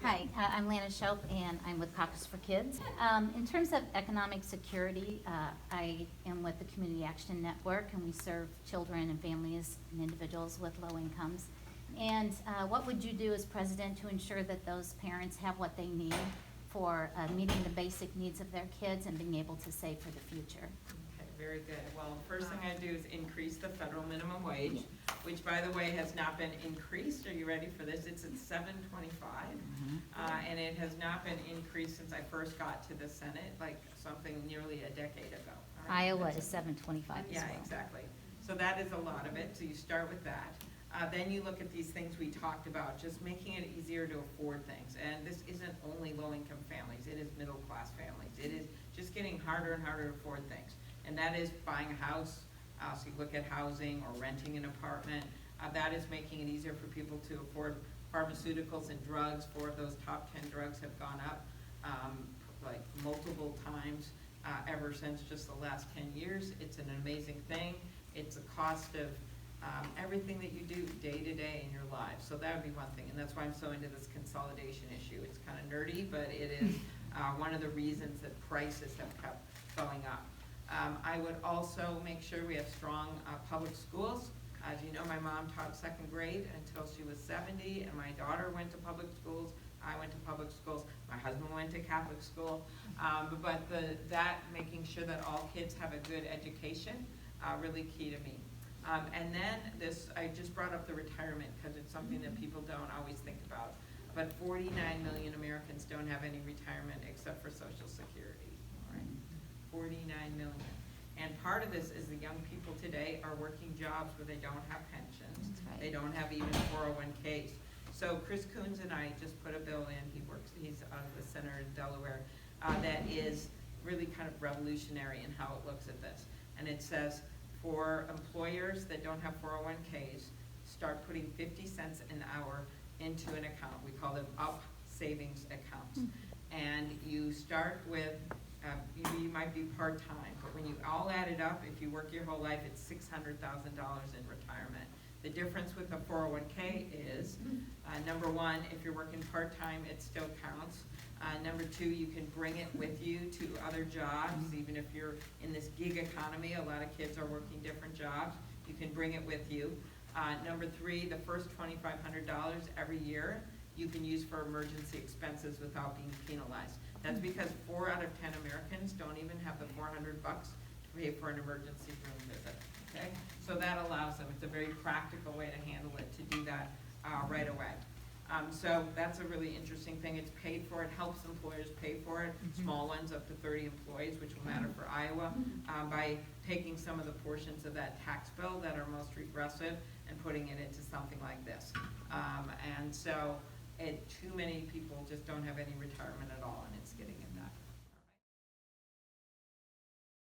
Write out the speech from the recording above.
Hi, I'm Lana Shope, and I'm with Caucus for Kids. In terms of economic security, I am with the Community Action Network, and we serve children and families and individuals with low incomes. And what would you do as president to ensure that those parents have what they need for meeting the basic needs of their kids and being able to save for the future? Okay, very good. Well, first thing I do is increase the federal minimum wage, which, by the way, has not been increased. Are you ready for this? It's at $7.25, and it has not been increased since I first got to the Senate, like something nearly a decade ago. All right? Iowa is $7.25 as Yeah, well. exactly. So that is a lot of it. So you start with that. Then you look at these things we talked about, just making it easier to afford things. And this isn't only low-income families. It is middle-class families. It is just getting harder and harder to afford things. And that is buying a house. So you look at housing or renting an apartment. That is making it easier for people to afford pharmaceuticals and drugs. 4 of those top 10 drugs have gone up like multiple times ever since just the last 10 years. It's an amazing thing. It's a cost of everything that you do day to day in your lives. So that would be one thing, and that's why I'm so into this consolidation issue. It's kind of nerdy, but it is one of the reasons that prices have kept going up. I would also make sure we have strong public schools. As you know, my mom taught 2nd grade until she was 70, and my daughter went to public schools. I went to public schools. My husband went to Catholic school. But that making sure that all kids have a good education, really key to me. And then this, I just brought up the retirement because it's something that people don't always think about. But 49 million Americans don't have any retirement except for Social Security. All right, 49 million. And part of this is the young people today are working jobs where they don't have pensions. That's right. They don't have even 401ks. So Chris Coons and I just put a bill in. He's out of the Senator in Delaware. That is really kind of revolutionary in how it looks at this. And it says, for employers that don't have 401ks, start putting 50 cents an hour into an account. We call them up savings accounts. And you start with, you might be part-time, but when you all add it up, if you work your whole life, it's $600,000 in retirement. The difference with a 401k is, number one, if you're working part-time, it still counts. Number 2, you can bring it with you to other jobs, even if you're in this gig economy. A lot of kids are working different jobs. You can bring it with you. Number 3, the first $2,500 every year you can use for emergency expenses without being penalized. That's because 4 out of 10 Americans don't even have the $400 to pay for an emergency room visit. Okay, so that allows them. It's a very practical way to handle it, to do that right away. So that's a really interesting thing. It's paid for. It helps employers pay for it, small ones up to 30 employees, which will matter for Iowa, by taking some of the portions of that tax bill that are most regressive and putting it into something like this. And so too many people just don't have any retirement at all, and it's getting in that.